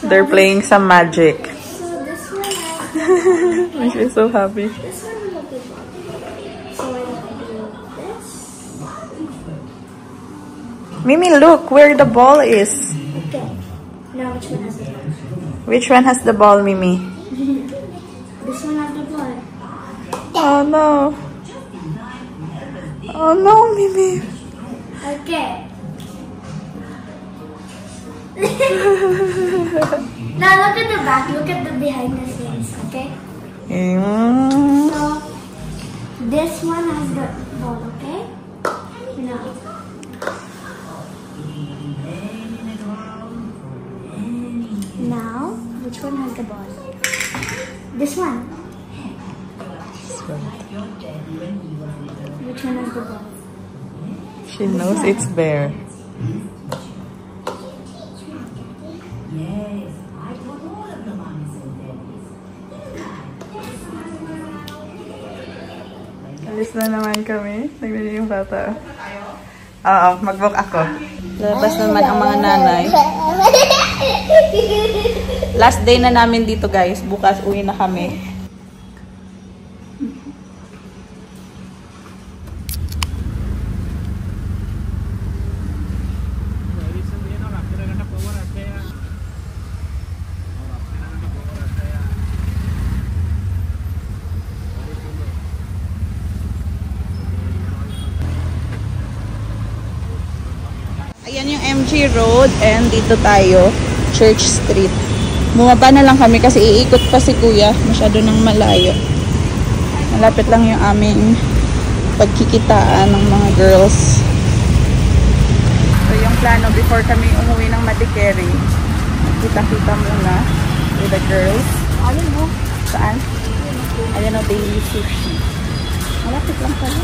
They're playing some magic. So this one has... She's so happy. This one will be ball. So why don't I do this? Mimi, look where the ball is. Okay. Now which one has the ball? Which one has the ball, Mimi? This one has the ball. Oh no. Oh no, Mimi. Okay. Now look at the back. Look at the behind the scenes. Okay. So this one has the ball. Okay. Now which one has the ball? This one. Which one has the ball? She knows it's there. Alis na naman kami. Nagbili yung bata. Oo, mag-book ako. Labas naman ang mga nanay. Last day na namin dito, guys. Bukas uwi na kami. Ayan yung MG Road and dito tayo, Church Street. Bumaba na lang kami kasi iikot pa si Kuya. Masyado nang malayo. Malapit lang yung aming pagkikitaan ng mga girls. So yung plano before kami umuwi ng Madikeri, kita-kita muna with the girls. Ayun mo. Saan? Ayan o, Daily Sushi. Malapit lang pala.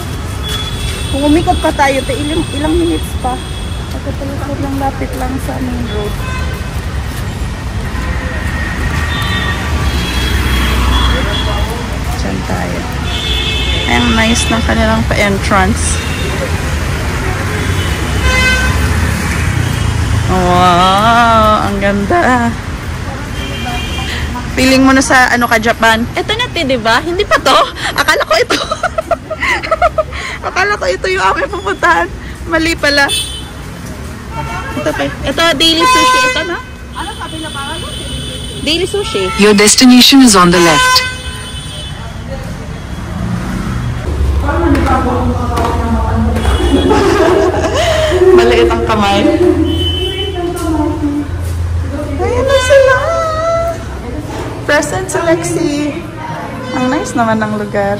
Kung umikot pa tayo, ilang minutes pa. Pagkatalikod lang, lapit lang sa main road. Diyan tayo. Ang nice ng kanilang pa-entrance. Wow! Ang ganda. Feeling mo na sa ano ka, Japan? Ito na, diba? Hindi pa to? Akala ko ito. Akala ko ito yung aming pupuntahan. Mali pala. Ito pa. Ito, Daily Sushi. Ito na. Ano sabi na parang? Daily Sushi. Your destination is on the left. Maliit ang kamay. Ayun na sila. Present si Lexi. Ang nice naman ng lugar.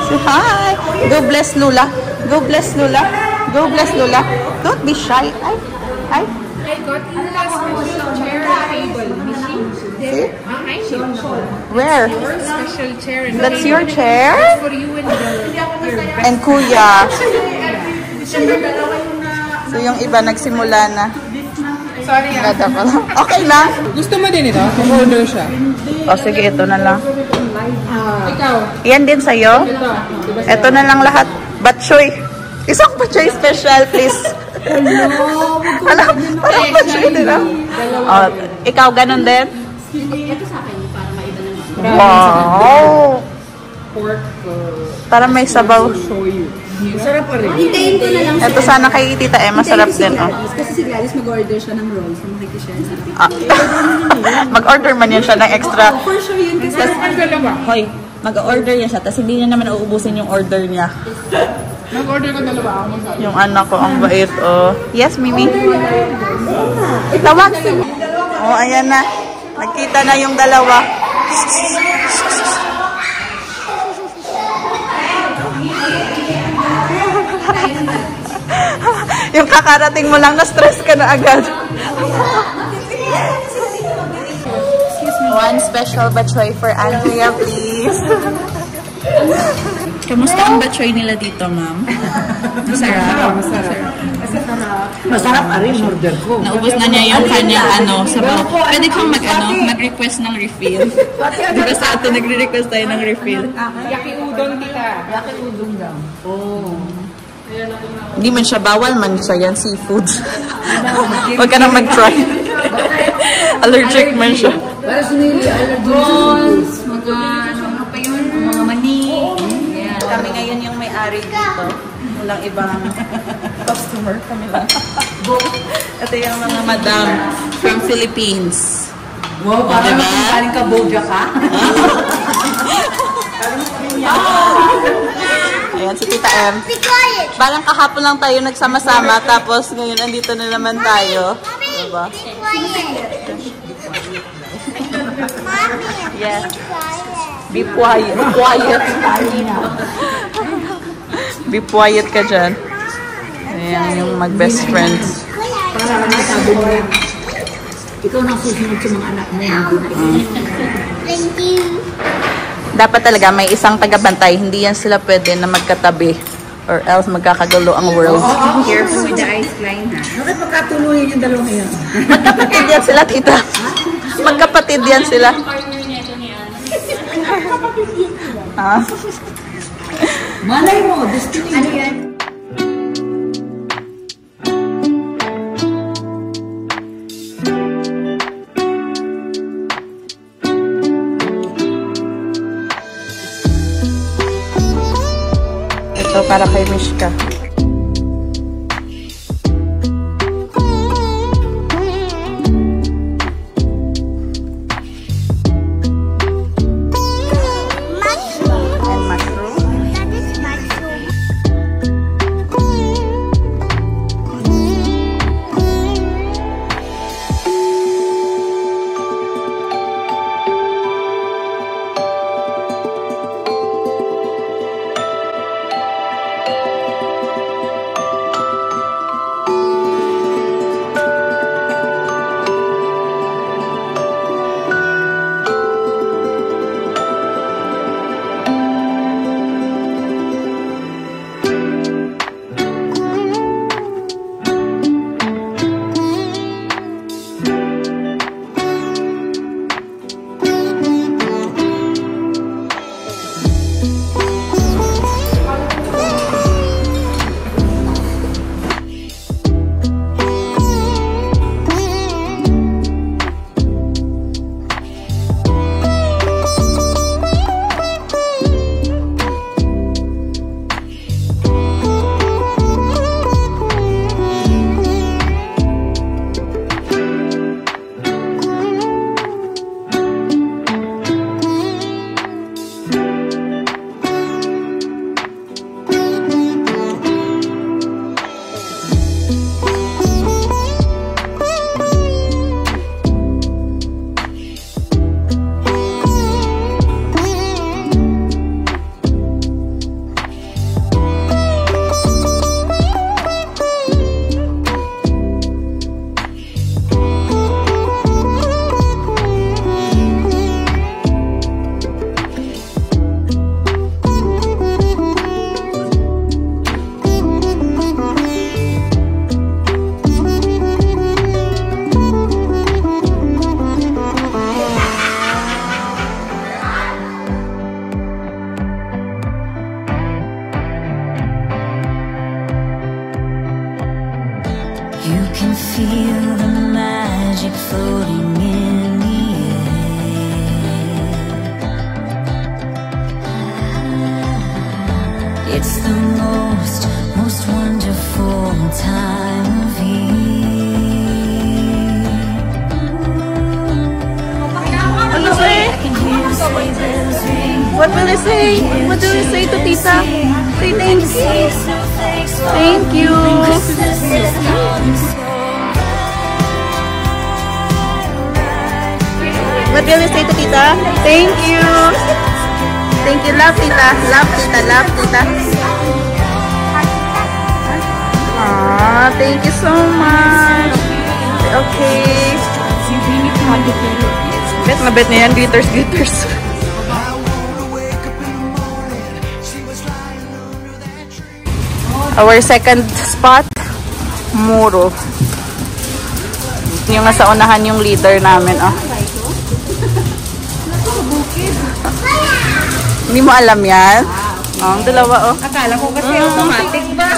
Say hi. Go bless Lula. Go bless Lula. Go bless Lula. Don't be shy. Hi. I got you a special chair and table. See? Hi, Where? your special chair and That's table. your chair? It's for you and your best. And Kuya. So yung iba nagsimula na. Sorry. Ganda pala. Okay lang. Gusto mo din ito? Order siya. O sige, ito na lang. Ikaw. Yan din sa'yo? Ito. Ito na lang lahat. Batchoy. Isang batchoy special, please. Alam, parang batchoy din ah. O, ikaw ganun din? Ito sa akin para maiba ng Wow! pork. Parang may sabaw. Sarap pa rin. Hintayin ko na lang Ito sana kay Tita Emma, masarap din oh. Kasi si Gladys mag-order siya ng rolls na makikishare sa akin. Mag-order man yan siya ng extra. For sure yun kasi Ang dalawa. Hoy, mag-order yan siya, tapos hindi niya naman uubusin yung order niya. Mag-order ko dalawa. Ako magsabi. Yung anak ko, ang bait oh. Yes, Mimi? Tawag. Oh, ayan na. Nagkita na yung dalawa. Yung kakarating mo lang, na-stress ka na agad. One special batchoy for Andrea, please. Kamusta ang batchoy nila dito, ma'am? Masarap. Masarap pa rin order ko. Naubos na niya yung kanyang sabaw. Pwede kang mag-request ng refill. Diba sa ato nagre-request tayo ng refill? Udong tita. Bakit udong daw? Oh. Hindi man siya, bawal man siya yan, seafood. Huwag ka nang mag-try. Allergic man siya. Para sinili, allergic. Mga ano pa yun? Mga mani. Kami ngayon yung may-ari dito. Walang ibang customer. Kami lang. Ito yung mga madam from Philippines. Wow, parang galing ka Boja ka? Ayan, si Tita M. Be quiet. Parang kahapon lang tayo nagsama-sama, tapos ngayon andito na naman tayo. Diba? Be quiet. Mommy, Yes. be quiet. Be quiet. Quiet. Be quiet ka dyan. Ayan yung mag-best friends. Para ano sabi mo yan? Ikaw nang susunod sa mga anak mo. Thank you. Dapat talaga may isang tagabantay. Hindi yan sila pwede na magkatabi. Or else magkakagulo ang world. Careful with the ice line, ha? Bakit magkatuloy yung dalawang yan? Magkapatid yan sila, tita. Magkapatid yan sila. Ha? Malay mo, destiny. Ano yan? Ito para kay Mishka. And mushroom. That is mushroom. You can feel the magic floating in the air. It's the most wonderful time of year. Ano say? I can hear the sleigh bells ring. What will you say? What do you say to tita? Say thank you. Thank you. Christmas is coming so What will you say to tita? Thank you. Thank you. Love tita. Love tita. Love tita. Ah, thank you so much. Okay. Bet na bet niya yan. Glitters, glitters. Our second spot, Muro. Yung nasa unahan yung leader namin, oh. Hindi mo alam yan? Ang dalawa, oh. Akala ko kasi automatic ba?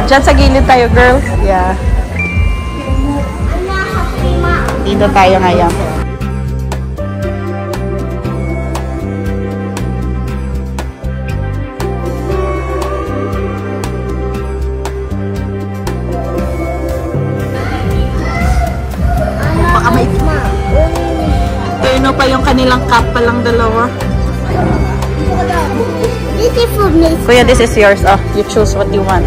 Dyan sa gilid tayo, girls. Yeah. Dito tayo ngayon. Baka may turno pa yung kanilang cup pa lang dalawa. Beautiful miss. Kuya, this is yours. Oh, you choose what you want.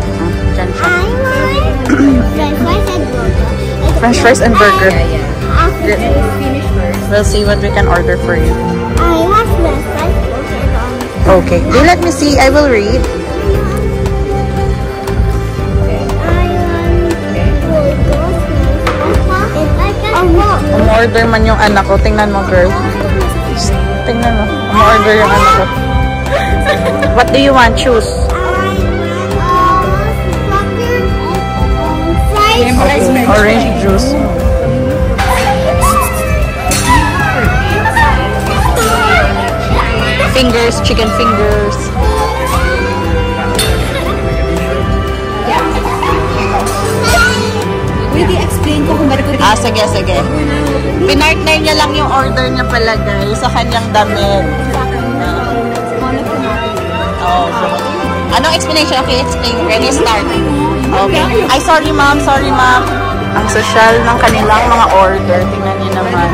Dyan siya. I want french fries and burger. French fries and burger. We'll see what we can order for you. I want french fries, burger. Okay. Let me see. I will read. Umorder man yung anak ko. Tingnan mo, girl. Tingnan mo. Umorder yung anak ko. What do you want? Choose. Okay. Orange juice. Fingers, chicken fingers. Pwede explain ko kung bakit Sige, sige. Pinartner niya lang yung order niya pala, guys, sa kanyang damit. Oh, anong explanation? Okay, explain. Ready, start. Okay. Ay, sorry, ma'am. Sorry, ma'am. Ang social ng kanilang mga order. Tingnan niyo naman.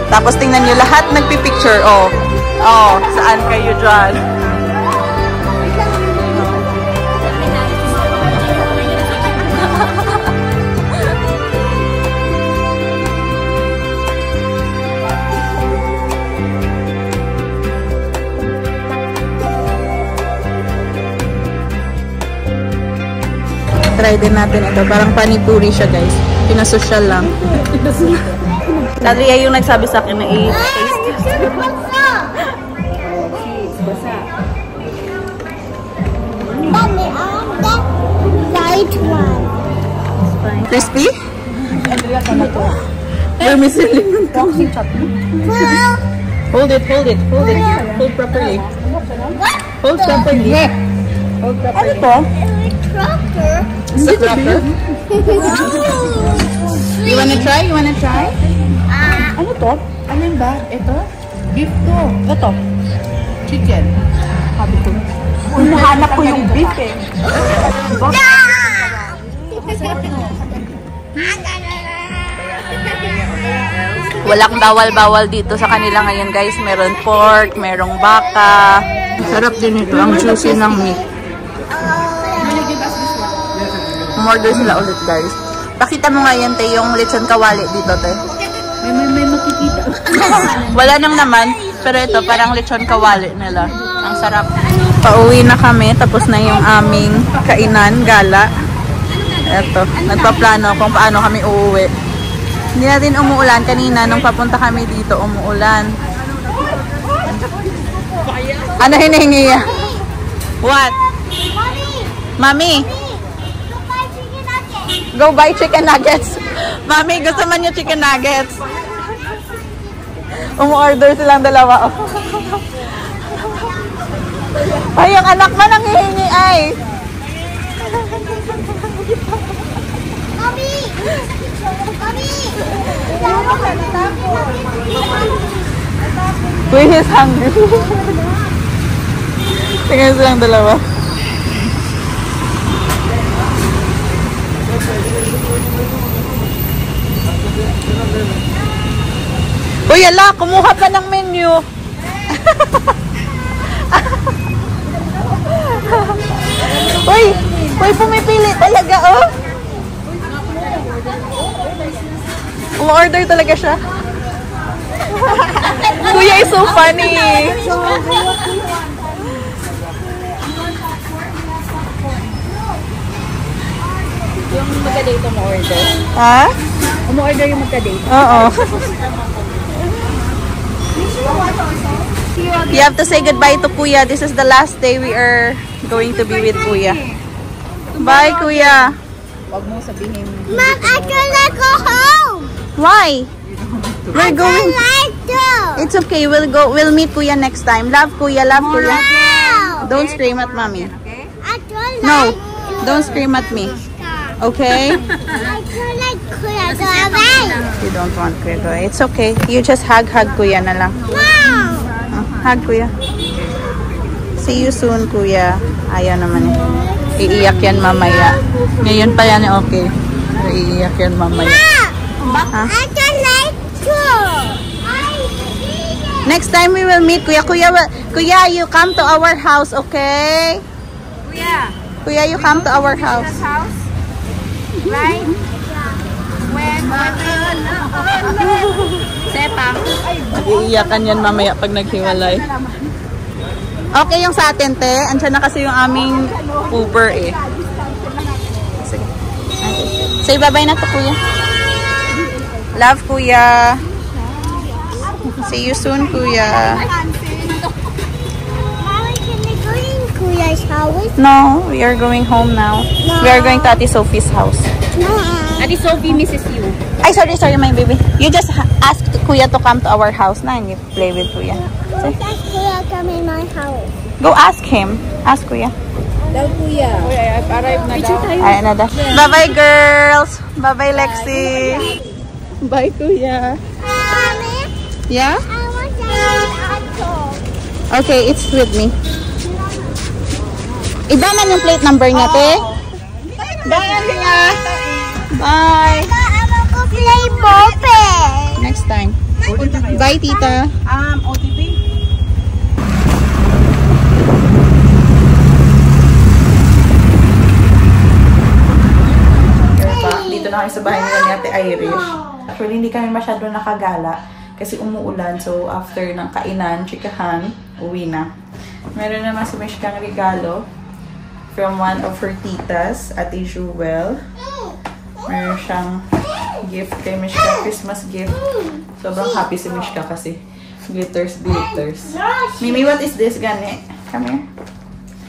Tapos tingnan niyo lahat nagpipicture. Oh. Oh, saan kayo dyan? Try din natin ito. Parang panipuri siya, guys. Pinasosyal lang. Dali ay yung nagsabi sa akin na i-taste. Mommy, I want that light one. Crispy? Vermicelli. Hold it, hold it, hold it. Hold properly. Hold properly. Hold properly. Ano to? Cracker. It's a cracker. You wanna try? You wanna try? Ano to? Ano yun ba? Ito? Beef to. Ito? Chicken. Sabi ko. Unahanap ko yung beef eh. Walang bawal-bawal dito sa kanila ngayon, guys. Meron pork, merong baka. Sarap din ito. Ang juicy ng meat. Umorder sila ulit, guys. Pakita mo nga yan, te, yung lechon kawali dito, te. may makikita. Wala nang naman, pero ito parang lechon kawali nila. Ang sarap. Pauwi na kami, tapos na yung aming kainan, gala. Eto, nagpaplano kung paano kami uuwi. Hindi natin umuulan. Kanina, nung papunta kami dito, umuulan. Ano hinihingi niya? What? Mami? Go buy chicken nuggets. Mami, gusto man yung chicken nuggets. Umu-order silang dalawa. Ay, yung anak mo nanghihingi ay. Mommy! Mommy! Wait, he's hungry. Tingnan silang dalawa. Uy, ala, kumuha ka ng menu. Uy, pumipili talaga, oh. Umu-order talaga siya. Kuya is so funny. Yung magka-date umu-order. Ha? Umu-order yung magka-date. Oo. You have to say goodbye to Kuya. This is the last day we are going to be with Kuya. Bye, Kuya. Huwag mo sabihin. Mom, I cannot go home. Why? We're going. Like to. It's okay. We'll meet Kuya next time. Love Kuya. Love Kuya. No. Don't scream at mommy. I don't No. like Don't scream at me. Okay? I don't like Kuya. Go away. You don't want Kuya. Go. It's okay. You just hug Kuya na lang. No. Hug Kuya. See you soon, Kuya. Ayaw naman eh. Iiyak yan mamaya. Ngayon pa yan eh, okay. Pero iiyak yan mamaya. Mom, I don't like to. Next time we will meet, Kuya. Kuya, you come to our house, okay? Kuya, you come to our house. Right? When Sepang. Iiyakan yan mamaya pag naghiwalay. Okay yung sa atin, te. Andiyan na kasi yung aming Uber eh. Sige. Say bye-bye na to, Kuya. Love, Kuya. See you soon, Kuya. Mommy, can we go in Kuya's house? No, we are going home now. We are going to Ate Sophie's house. No. Ate Sophie misses you. Ay, sorry, my baby. You just asked Kuya to come to our house na and you play with Kuya. Does Kuya come in my house? Go ask him. Ask Kuya. Daw Kuya. Arrive na daw. Ayan na daw. Bye-bye, girls. Bye-bye, Lexi. Bye, Kuya. Mommy, Yeah? I want to eat apple. Okay, it's with me. Iba man yung plate number niya, te. Bye, Kuya. Bye. I want to play ball. Next time. Bye, tita. OTP. Dito na kami sa bahay nila ni Ate Irish. Actually, hindi kami masyado nakagala kasi umuulan. So, after ng kainan, chikahan, uwi na. Meron naman si Mishkang regalo from one of her titas, Ate Jewel. Meron siyang gift kay Mishka, Christmas gift. Sobrang happy si Mishka kasi glitters. Mimi, what is this, Gane? Come here.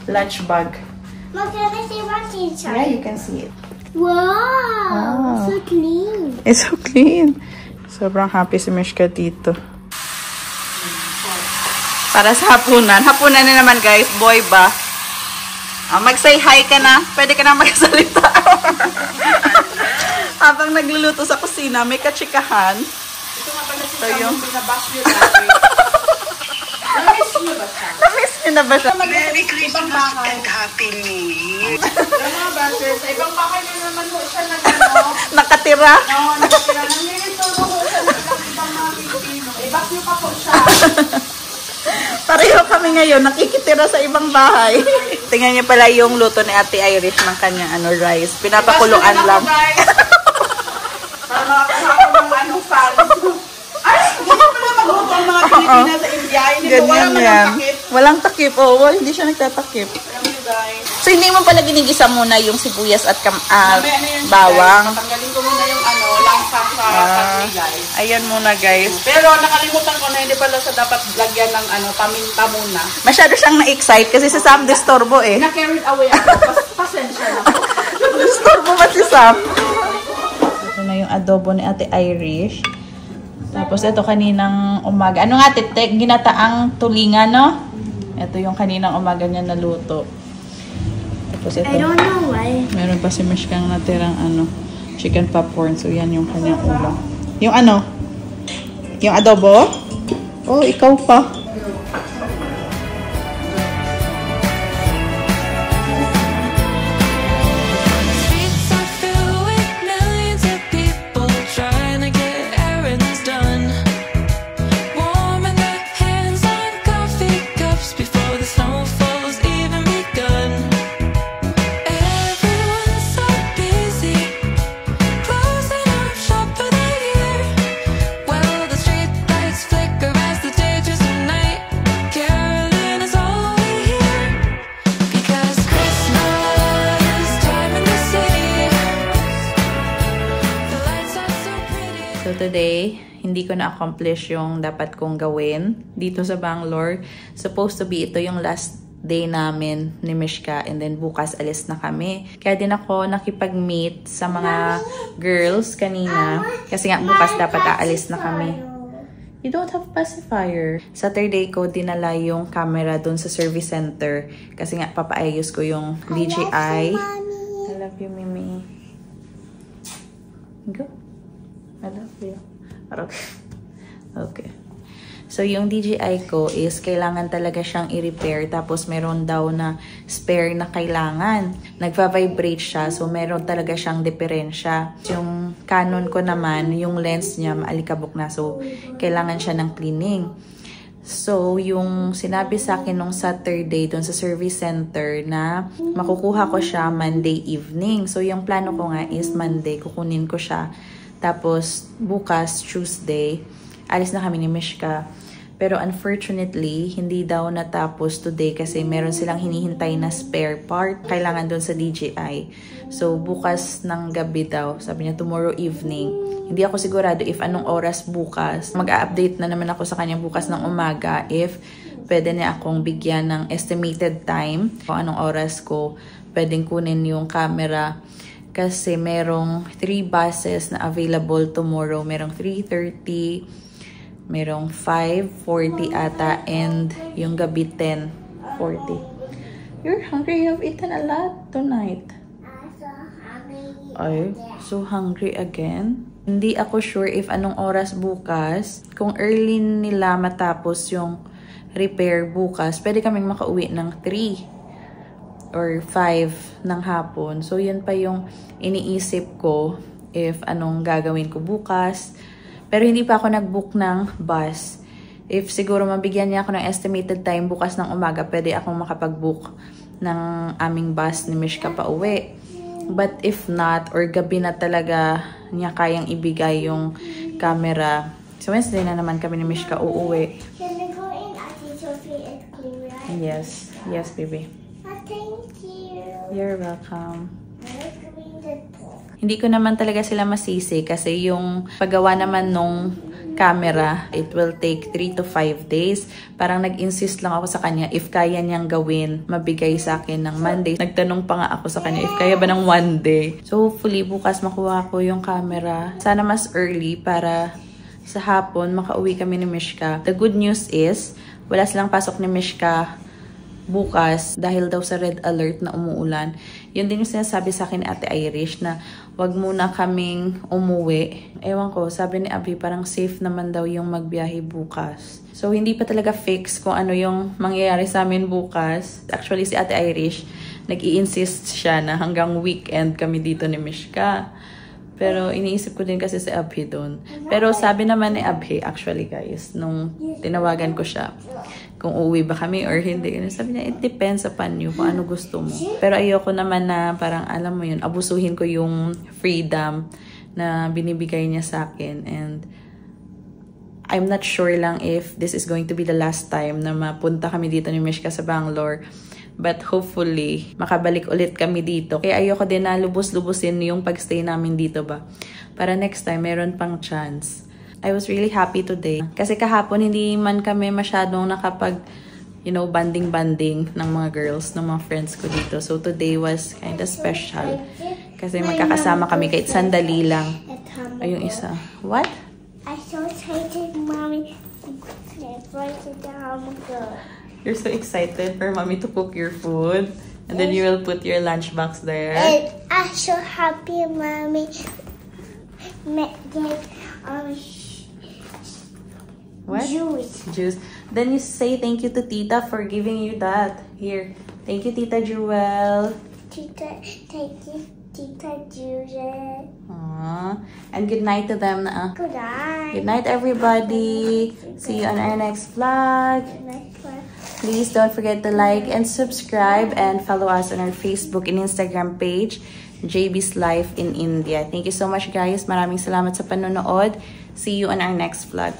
Lunch bag. Mom, can I see what's inside? Yeah, you can see it. Wow, so clean. It's so clean. Sobrang happy si Mishka dito. Para sa hapunan. Hapunan na naman, guys. Boy ba? Mag-say hi ka na. Pwede ka na magsalita. Habang nagluluto sa kusina, may kachikahan. Ito yung... Namiss niyo na ba siya? Merry Christmas and Happy New Year. Mga bashers, sa ibang bahay na naman po siya Nakatira. nakatira. Nangyayito po siya ng ibang mga Pilipino. Bakyo pa po siya. Pareho kami ngayon, nakikitira sa ibang bahay. Tingnan niyo pala yung luto ni Ate Irish ng kanyang rice. Pinapakuluan lang. Para makakasama ng anong fans. Ay, hindi ko pala magluto ang mga Pilipina sa India. Hindi ko Ganyan wala yan. takip. Walang takip. Hindi siya nagtatakip. So, hindi mo pala ginigisa muna yung sibuyas at bawang. Tanggalin ko muna yung langsa sa pagli, guys. Ayan muna, guys. Pero nakalimutan ko na hindi pala sa dapat lagyan ng paminta muna. Masyado siyang na-excite kasi si Sam disturbo eh. Na-carried away ako. Pasensya na. Disturbo ba si Sam? Ito na yung adobo ni Ate Irish. Tapos ito kaninang umaga. Ano nga, titek? Ginataang tulingan, no? Ito yung kaninang umaga niya naluto. Tapos ito. I don't know why. Meron pa si Mishkang natirang chicken popcorn. So, yan yung kanyang ulam. Yung yung adobo? Oh, ikaw pa. Streets are filled with millions of people trying to get errands done. Warming their hands on coffee cups before the snowfall's even begun. Everyone's so busy closing up shop for the year. Well, the street lights flicker as the day turns to night. Caroling is all we hear because Christmas time in the city. The lights are so pretty. So today, hindi ko na-accomplish yung dapat kong gawin dito sa Bangalore. Supposed to be ito yung last day namin ni Mishka, and then bukas alis na kami. Kaya din ako nakipag-meet sa mga girls kanina kasi nga bukas dapat aalis na kami. You don't have pacifier. Saturday ko dinala yung camera dun sa service center kasi nga papaayos ko yung DJI. I love you, Mimi. Go. I love you. Okay. So, yung DJI ko is kailangan talaga siyang i-repair. Tapos, meron daw na spare na kailangan. Nagva-vibrate siya. So, meron talaga siyang diferensya. Yung Canon ko naman, yung lens niya maalikabok na. So, kailangan siya ng cleaning. So, yung sinabi sa akin nung Saturday dun sa service center na makukuha ko siya Monday evening. So, yung plano ko nga is Monday, kukunin ko siya. Tapos, bukas, Tuesday, alis na kami ni Mishka. Pero unfortunately, hindi daw natapos today kasi meron silang hinihintay na spare part. Kailangan doon sa DJI. So, bukas ng gabi daw. Sabi niya, tomorrow evening. Hindi ako sigurado if anong oras bukas. Mag-a-update na naman ako sa kanya bukas ng umaga if pwede niya akong bigyan ng estimated time. Kung anong oras ko pwedeng kunin yung camera. Kasi merong 3 buses na available tomorrow. Merong 3:30, merong 5:40 ata, and yung gabi 10:40. You're hungry? You've eaten a lot tonight. Ay, so hungry again? Hindi ako sure if anong oras bukas. Kung early nila matapos yung repair bukas, pwede kaming makauwi ng 3 or 5 ng hapon. So, yun pa yung iniisip ko if anong gagawin ko bukas. Pero hindi pa ako nag-book ng bus. If siguro mabigyan niya ako ng estimated time bukas ng umaga, pwede akong makapag-book ng aming bus ni Mishka pa uwi. But if not, or gabi na talaga niya kayang ibigay yung camera. So Wednesday na naman kami ni Mishka uuwi. Can I go in Ate Sophie and clean, right? Yes. Yes, baby. Thank you. You're welcome. Let's clean the book. Hindi ko naman talaga sila masisi kasi yung paggawa naman nung camera, it will take 3 to 5 days. Parang nag-insist lang ako sa kanya if kaya niyang gawin, mabigay sa akin ng Monday. Nagtanong pa nga ako sa kanya if kaya ba ng 1 day. So hopefully bukas makuha ko yung camera. Sana mas early para sa hapon makauwi kami ni Mishka. The good news is wala silang pasok ni Mishka bukas dahil daw sa red alert na umuulan. Yun din yung sinasabi sa akin Ate Irish na wag muna kaming umuwi. Ewan ko, sabi ni Abby parang safe naman daw yung magbiyahe bukas. So hindi pa talaga fix kung ano yung mangyayari sa amin bukas. Actually si Ate Irish, nag-i-insist siya na hanggang weekend kami dito ni Mishka. Pero iniisip ko din kasi si Abby doon. Pero sabi naman ni Abby, actually guys, nung tinawagan ko siya, kung uuwi ba kami or hindi. Sabi niya, it depends upon you kung ano gusto mo. Pero ayoko naman na parang, alam mo yun, abusuhin ko yung freedom na binibigay niya sa akin. And I'm not sure lang if this is going to be the last time na mapunta kami dito ni Mishka sa Bangalore. But hopefully, makabalik ulit kami dito. Kaya ayoko din na lubos-lubusin yung pagstay namin dito ba. Para next time, meron pang chance. I was really happy today. Kasi kahapon, hindi man kami masyadong nakapag, you know, banding-banding ng mga girls, ng mga friends ko dito. So today was kind of special. Kasi magkakasama kami kahit sandali lang. Ay, yung isa. What? I'm so excited, Mommy. You're so excited for Mommy to cook your food. And then you will put your lunchbox there. And I'm so happy, Mommy. What? Juice. Then you say thank you to Tita for giving you that. Here. Thank you, Tita Jewel. Tita, thank you, Tita Jewel. Aww. And good night to them. Good night. Good night, everybody. See you on our next vlog. Please don't forget to like and subscribe and follow us on our Facebook and Instagram page, JB's Life in India. Thank you so much, guys. Maraming salamat sa panonood. See you on our next vlog.